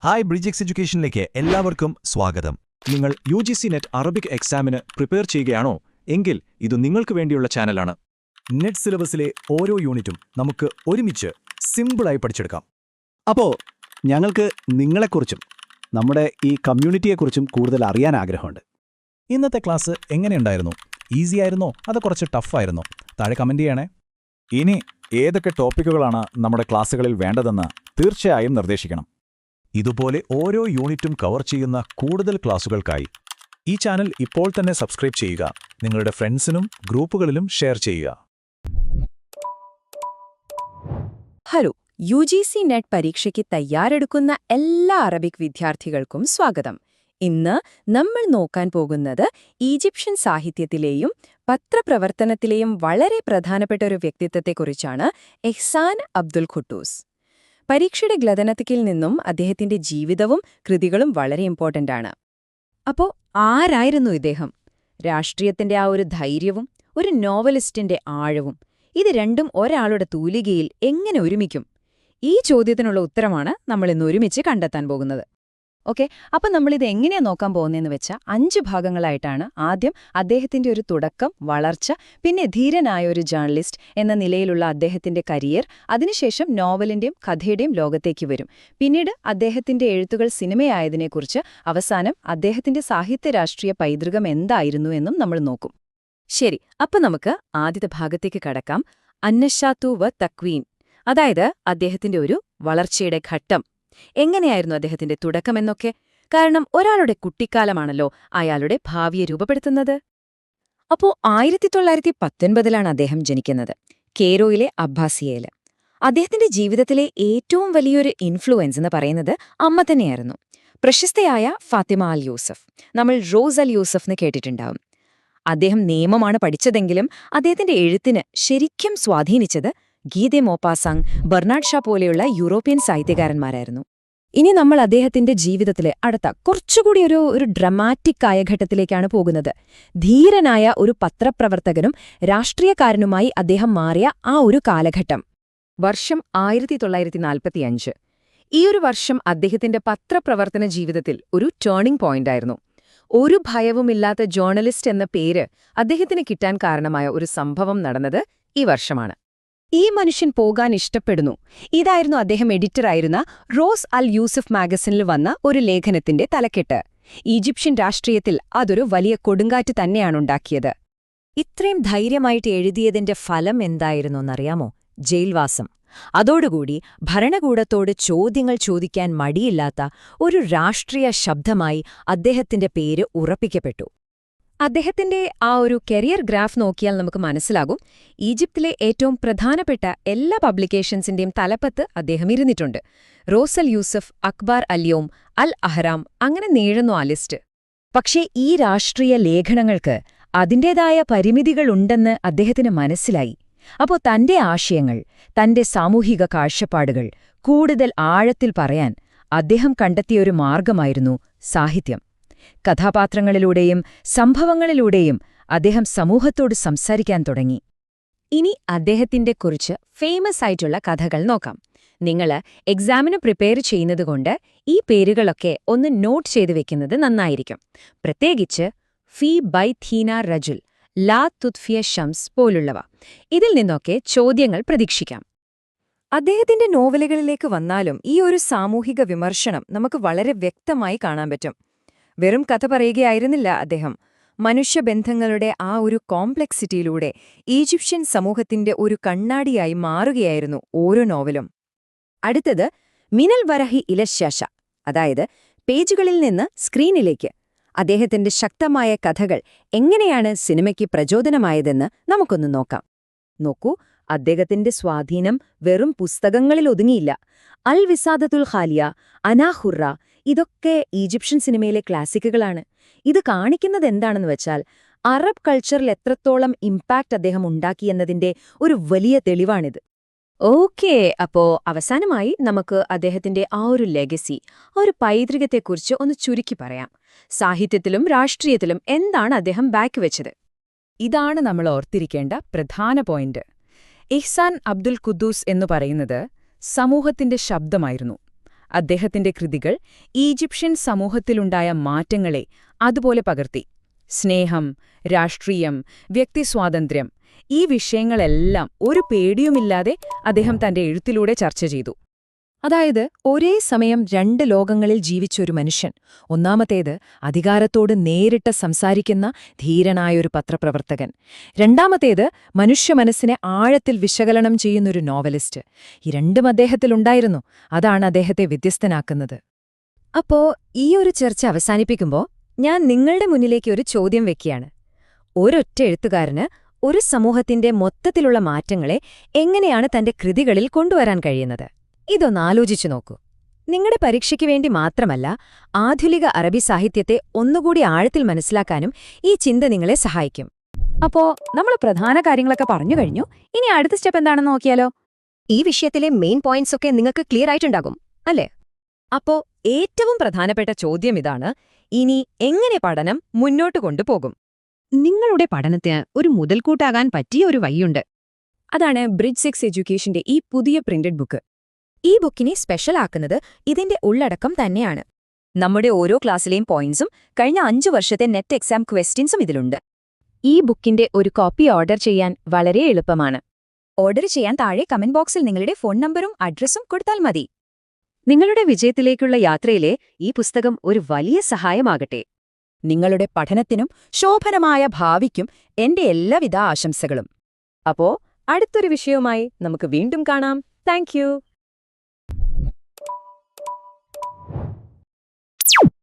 Hi bridge എഡ്യൂക്കേഷനിലേക്ക് എല്ലാവർക്കും സ്വാഗതം. നിങ്ങൾ UGC നെറ്റ് അറബിക് എക്സാമിന് പ്രിപ്പയർ ചെയ്യുകയാണോ എങ്കിൽ ഇത് നിങ്ങൾക്ക് വേണ്ടിയുള്ള ചാനലാണ്. നെറ്റ് സിലബസിലെ ഓരോ യൂണിറ്റും നമുക്ക് ഒരുമിച്ച് സിമ്പിളായി പഠിച്ചെടുക്കാം. അപ്പോൾ ഞങ്ങൾക്ക് നിങ്ങളെക്കുറിച്ചും നമ്മുടെ ഈ കമ്മ്യൂണിറ്റിയെക്കുറിച്ചും കൂടുതൽ അറിയാൻ ആഗ്രഹമുണ്ട്. ഇന്നത്തെ ക്ലാസ് എങ്ങനെയുണ്ടായിരുന്നു? ഈസി ആയിരുന്നോ അതോ കുറച്ച് ടഫായിരുന്നോ? താഴെ കമന്റ് ചെയ്യണേ. ഇനി ഏതൊക്കെ ടോപ്പിക്കുകളാണ് നമ്മുടെ ക്ലാസ്സുകളിൽ വേണ്ടതെന്ന് തീർച്ചയായും നിർദ്ദേശിക്കണം. ഇതുപോലെ ഓരോ യൂണിറ്റും കവർ ചെയ്യുന്ന കൂടുതൽ ക്ലാസുകൾക്കായി ഈ ചാനൽ ഇപ്പോൾ തന്നെ സബ്സ്ക്രൈബ് ചെയ്യുക. നിങ്ങളുടെ ഫ്രണ്ട്സിനും ഗ്രൂപ്പുകളിലും ഷെയർ ചെയ്യുക. ഹലോ, UGC നെറ്റ് പരീക്ഷയ്ക്ക് തയ്യാറെടുക്കുന്ന എല്ലാ അറബിക് വിദ്യാർത്ഥികൾക്കും സ്വാഗതം. ഇന്ന് നമ്മൾ നോക്കാൻ പോകുന്നത് ഈജിപ്ഷ്യൻ സാഹിത്യത്തിലെയും പത്രപ്രവർത്തനത്തിലെയും വളരെ പ്രധാനപ്പെട്ട ഒരു വ്യക്തിത്വത്തെക്കുറിച്ചാണ്. ഇഹ്സാൻ അബ്ദുൽ ഖുദ്ദൂസ്. പരീക്ഷയുടെ ഗ്ലദനത്തിക്കിൽ നിന്നും അദ്ദേഹത്തിന്റെ ജീവിതവും കൃതികളും വളരെ ഇമ്പോർട്ടന്റ് ആണ്. അപ്പോ ആരായിരുന്നു ഇദ്ദേഹം? രാഷ്ട്രീയത്തിന്റെ ആ ഒരു ധൈര്യവും ഒരു നോവലിസ്റ്റിന്റെ ആഴവും, ഇത് രണ്ടും ഒരാളുടെ തൂലികയിൽ എങ്ങനെ ഒരുമിക്കും? ഈ ചോദ്യത്തിനുള്ള ഉത്തരമാണ് നമ്മൾ ഇന്ന് ഒരുമിച്ച് കണ്ടെത്താൻ പോകുന്നത്. ഓക്കെ, അപ്പം നമ്മളിത് എങ്ങനെയാ നോക്കാൻ പോകുന്നതെന്ന് വെച്ചാൽ 5 ഭാഗങ്ങളായിട്ടാണ്. ആദ്യം അദ്ദേഹത്തിന്റെ ഒരു തുടക്കം, വളർച്ച, പിന്നെ ധീരനായ ഒരു ജേർണലിസ്റ്റ് എന്ന നിലയിലുള്ള അദ്ദേഹത്തിന്റെ കരിയർ, അതിനുശേഷം നോവലിന്റെയും കഥയുടെയും ലോകത്തേക്ക് വരും. പിന്നീട് അദ്ദേഹത്തിന്റെ എഴുത്തുകൾ സിനിമയായതിനെക്കുറിച്ച്, അവസാനം അദ്ദേഹത്തിന്റെ സാഹിത്യ രാഷ്ട്രീയ പൈതൃകം എന്തായിരുന്നു എന്നും നമ്മൾ നോക്കും. ശരി, അപ്പം നമുക്ക് ആദ്യത്തെ ഭാഗത്തേക്ക് കടക്കാം. അന്നശാത്തു വ തക്വീൻ, അതായത് അദ്ദേഹത്തിന്റെ ഒരു വളർച്ചയുടെ ഘട്ടം. എങ്ങനെയായിരുന്നു അദ്ദേഹത്തിന്റെ തുടക്കമെന്നൊക്കെ? കാരണം ഒരാളുടെ കുട്ടിക്കാലമാണല്ലോ അയാളുടെ ഭാവിയെ രൂപപ്പെടുത്തുന്നത്. അപ്പോ 1919 അദ്ദേഹം ജനിക്കുന്നത് കേരോയിലെ അബ്ബാസിയയില്. അദ്ദേഹത്തിന്റെ ജീവിതത്തിലെ ഏറ്റവും വലിയൊരു ഇൻഫ്ലുവൻസ് എന്ന് പറയുന്നത് അമ്മ തന്നെയായിരുന്നു. പ്രശസ്തയായ ഫാത്തിമ അൽ യൂസഫ്, നമ്മൾ റോസ് അൽ യൂസഫ് എന്ന് കേട്ടിട്ടുണ്ടാവും. അദ്ദേഹം നിയമമാണ് പഠിച്ചതെങ്കിലും അദ്ദേഹത്തിന്റെ എഴുത്തിന് ശരിക്കും സ്വാധീനിച്ചത് ഗീതെ മോപ്പാസാങ്, ബെർണാഡ് ഷാ പോലെയുള്ള യൂറോപ്യൻ സാഹിത്യകാരന്മാരായിരുന്നു. ഇനി നമ്മൾ അദ്ദേഹത്തിന്റെ ജീവിതത്തിലെ അടുത്ത കുറച്ചുകൂടി ഒരു ഡ്രമാറ്റിക് ആയ ഘട്ടത്തിലേക്കാണ് പോകുന്നത്. ധീരനായ ഒരു പത്രപ്രവർത്തകനും രാഷ്ട്രീയക്കാരനുമായി അദ്ദേഹം മാറിയ ആ ഒരു കാലഘട്ടം. വർഷം 1945. ഈ ഒരു വർഷം അദ്ദേഹത്തിന്റെ പത്രപ്രവർത്തന ജീവിതത്തിൽ ഒരു ടേണിംഗ് പോയിന്റായിരുന്നു. ഒരു ഭയവുമില്ലാത്ത ജേർണലിസ്റ്റ് എന്ന പേര് അദ്ദേഹത്തിന് കിട്ടാൻ കാരണമായ ഒരു സംഭവം നടന്നത് ഈ വർഷമാണ്. ഈ മനുഷ്യൻ പോകാൻ ഇഷ്ടപ്പെടുന്നു. ഇതായിരുന്നു അദ്ദേഹം എഡിറ്ററായിരുന്ന റോസ് അൽ യൂസഫ് മാഗസിനിൽ വന്ന ഒരു ലേഖനത്തിന്റെ തലക്കെട്ട്. ഈജിപ്ഷ്യൻ രാഷ്ട്രീയത്തിൽ അതൊരു വലിയ കൊടുങ്കാറ്റ് തന്നെയാണുണ്ടാക്കിയത്. ഇത്രയും ധൈര്യമായിട്ട് എഴുതിയതിന്റെ ഫലം എന്തായിരുന്നുവെന്നറിയാമോ? ജയിൽവാസം. അതോടുകൂടി ഭരണകൂടത്തോട് ചോദ്യങ്ങൾ ചോദിക്കാൻ മടിയില്ലാത്ത ഒരു രാഷ്ട്രീയ ശബ്ദമായി അദ്ദേഹത്തിന്റെ പേര് ഉറപ്പിക്കപ്പെട്ടു. അദ്ദേഹത്തിന്റെ ആ ഒരു കരിയർ ഗ്രാഫ് നോക്കിയാൽ നമുക്ക് മനസ്സിലാകും, ഈജിപ്തിലെ ഏറ്റവും പ്രധാനപ്പെട്ട എല്ലാ പബ്ലിക്കേഷൻസിന്റെയും തലപ്പത്ത് അദ്ദേഹം ഇരുന്നിട്ടുണ്ട്. റോസ് അൽ യൂസഫ്, അഖ്ബാർ അൽ-യൗം, അൽ അഹ്റാം, അങ്ങനെ നീളുന്നു ആ ലിസ്റ്റ്. പക്ഷേ ഈ രാഷ്ട്രീയ ലേഖനങ്ങൾക്ക് അതിന്റേതായ പരിമിതികളുണ്ടെന്ന് അദ്ദേഹത്തിന് മനസ്സിലായി. അപ്പോൾ തന്റെ ആശയങ്ങൾ, തന്റെ സാമൂഹിക കാഴ്ചപ്പാടുകൾ കൂടുതൽ ആഴത്തിൽ പറയാൻ അദ്ദേഹം കണ്ടെത്തിയൊരു മാർഗമായിരുന്നു സാഹിത്യം. കഥാപാത്രങ്ങളിലൂടെയും സംഭവങ്ങളിലൂടെയും അദ്ദേഹം സമൂഹത്തോട് സംസാരിക്കാൻ തുടങ്ങി. ഇനി അദ്ദേഹത്തിന്റെ കുറിച്ച് ഫേമസ് ആയിട്ടുള്ള കഥകൾ നോക്കാം. നിങ്ങൾ എക്സാമിന് പ്രിപ്പയർ ചെയ്യുന്നതുകൊണ്ട് ഈ പേരുകളൊക്കെ ഒന്ന് നോട്ട് ചെയ്തു വെക്കുന്നത് നന്നായിരിക്കും. പ്രത്യേകിച്ച് ഫീ ബൈ ഥീന റജുൽ, ലാ തുത്ഫിയ ഷംസ് പോലുള്ളവ. ഇതിൽ നിന്നൊക്കെ ചോദ്യങ്ങൾ പ്രതീക്ഷിക്കാം. അദ്ദേഹത്തിന്റെ നോവലുകളിലേക്ക് വന്നാലും ഈ ഒരു സാമൂഹിക വിമർശനം നമുക്ക് വളരെ വ്യക്തമായി കാണാൻ പറ്റും. വെറും കഥ പറയുകയായിരുന്നില്ല അദ്ദേഹം. മനുഷ്യബന്ധങ്ങളുടെ ആ ഒരു കോംപ്ലക്സിറ്റിയിലൂടെ ഈജിപ്ഷ്യൻ സമൂഹത്തിന്റെ ഒരു കണ്ണാടിയായി മാറുകയായിരുന്നു ഓരോ നോവലും. അടുത്തത് മിനൽ വരഹി ഇലശാശ, അതായത് പേജുകളിൽ നിന്ന് സ്ക്രീനിലേക്ക്. അദ്ദേഹത്തിന്റെ ശക്തമായ കഥകൾ എങ്ങനെയാണ് സിനിമയ്ക്ക് പ്രചോദനമായതെന്ന് നമുക്കൊന്ന് നോക്കാം. നോക്കൂ, അദ്ദേഹത്തിന്റെ സ്വാധീനം വെറും പുസ്തകങ്ങളിൽ ഒതുങ്ങിയില്ല. അൽ വിസാദത്തുൽ ഖാലിയ, അനാഹുറ, ഇതൊക്കെ ഈജിപ്ഷ്യൻ സിനിമയിലെ ക്ലാസിക്കുകളാണ്. ഇത് കാണിക്കുന്നത് എന്താണെന്ന് വെച്ചാൽ അറബ് കൾച്ചറിൽ എത്രത്തോളം ഇമ്പാക്റ്റ് അദ്ദേഹം ഉണ്ടാക്കിയെന്നതിന്റെ ഒരു വലിയ തെളിവാണിത്. ഓക്കേ, അപ്പോ അവസാനമായി നമുക്ക് അദ്ദേഹത്തിന്റെ ആ ഒരു ലെഗസി, ആ ഒരു പൈതൃകത്തെക്കുറിച്ച് ഒന്ന് ചുരുക്കി പറയാം. സാഹിത്യത്തിലും രാഷ്ട്രീയത്തിലും എന്താണ് അദ്ദേഹം ബാക്ക് വെച്ചത്? ഇതാണ് നമ്മൾ ഓർത്തിരിക്കേണ്ട പ്രധാന പോയിന്റ്. ഇഹ്സാൻ അബ്ദുൽ ഖുദ്ദൂസ് എന്നു പറയുന്നത് സമൂഹത്തിന്റെ ശബ്ദമായിരുന്നു. അദ്ദേഹത്തിന്റെ കൃതികൾ ഈജിപ്ഷ്യൻ സമൂഹത്തിലുണ്ടായ മാറ്റങ്ങളെ അതുപോലെ പകർത്തി. സ്നേഹം, രാഷ്ട്രീയം, വ്യക്തിസ്വാതന്ത്ര്യം, ഈ വിഷയങ്ങളെല്ലാം ഒരു പേടിയുമില്ലാതെ അദ്ദേഹം തന്റെ എഴുത്തിലൂടെ ചർച്ച ചെയ്തു. അതായത് ഒരേ സമയം രണ്ട് ലോകങ്ങളിൽ ജീവിച്ചൊരു മനുഷ്യൻ. ഒന്നാമത്തേത് അധികാരത്തോട് നേരിട്ട് സംസാരിക്കുന്ന ധീരനായൊരു പത്രപ്രവർത്തകൻ. രണ്ടാമത്തേത് മനുഷ്യമനസ്സിനെ ആഴത്തിൽ വിശകലനം ചെയ്യുന്നൊരു നോവലിസ്റ്റ്. ഈ രണ്ടും അദ്ദേഹത്തിലുണ്ടായിരുന്നു. അതാണ് അദ്ദേഹത്തെ വ്യത്യസ്തനാക്കുന്നത്. അപ്പോ ഈ ഒരു ചർച്ച അവസാനിപ്പിക്കുമ്പോൾ ഞാൻ നിങ്ങളുടെ മുന്നിലേക്ക് ഒരു ചോദ്യം വെക്കുകയാണ്. ഒരൊറ്റ എഴുത്തുകാരന് ഒരു സമൂഹത്തിന്റെ മൊത്തത്തിലുള്ള മാറ്റങ്ങളെ എങ്ങനെയാണ് തന്റെ കൃതികളിൽ കൊണ്ടുവരാൻ കഴിയുന്നത്? ഇതൊന്നാലോചിച്ചു നോക്കൂ. നിങ്ങളുടെ പരീക്ഷയ്ക്ക് വേണ്ടി മാത്രമല്ല, ആധുനിക അറബി സാഹിത്യത്തെ ഒന്നുകൂടി ആഴത്തിൽ മനസ്സിലാക്കാനും ഈ ചിന്ത നിങ്ങളെ സഹായിക്കും. അപ്പോ നമ്മൾ പ്രധാന കാര്യങ്ങളൊക്കെ പറഞ്ഞു കഴിഞ്ഞു. ഇനി അടുത്ത സ്റ്റെപ്പ് എന്താണെന്ന് നോക്കിയാലോ? ഈ വിഷയത്തിലെ മെയിൻ പോയിന്റ്സ് ഒക്കെ നിങ്ങൾക്ക് ക്ലിയർ ആയിട്ടുണ്ടാകും, അല്ലേ? അപ്പോ ഏറ്റവും പ്രധാനപ്പെട്ട ചോദ്യം ഇതാണ്: ഇനി എങ്ങനെ പഠനം മുന്നോട്ട് കൊണ്ടുപോകും? നിങ്ങളുടെ പഠനത്തിന് ഒരു മുതൽക്കൂട്ടാകാൻ പറ്റിയ ഒരു വഴിയുണ്ട്. അതാണ് ബ്രിഡ്ജ് 6 എഡ്യൂക്കേഷന്റെ ഈ പുതിയ പ്രിന്റഡ് ബുക്ക്. ഈ ബുക്കിനെ സ്പെഷ്യൽ ആക്കുന്നത് ഇതിന്റെ ഉള്ളടക്കം തന്നെയാണ്. നമ്മുടെ ഓരോ ക്ലാസ്സിലെയും പോയിന്റ്സും കഴിഞ്ഞ 5 വർഷത്തെ നെറ്റ് എക്സാം ക്വസ്റ്റ്യൻസും ഇതിലുണ്ട്. ഈ ബുക്കിന്റെ ഒരു കോപ്പി ഓർഡർ ചെയ്യാൻ വളരെ എളുപ്പമാണ്. ഓർഡർ ചെയ്യാൻ താഴെ കമന്റ് ബോക്സിൽ നിങ്ങളുടെ ഫോൺ നമ്പറും അഡ്രസ്സും കൊടുത്താൽ മതി. നിങ്ങളുടെ വിജയത്തിലേക്കുള്ള യാത്രയിലെ ഈ പുസ്തകം ഒരു വലിയ സഹായമാകട്ടെ. നിങ്ങളുടെ പഠനത്തിനും ശോഭനമായ ഭാവിക്കും എന്റെ എല്ലാവിധ ആശംസകളും. അപ്പോ അടുത്തൊരു വിഷയവുമായി നമുക്ക് വീണ്ടും കാണാം. Thank you.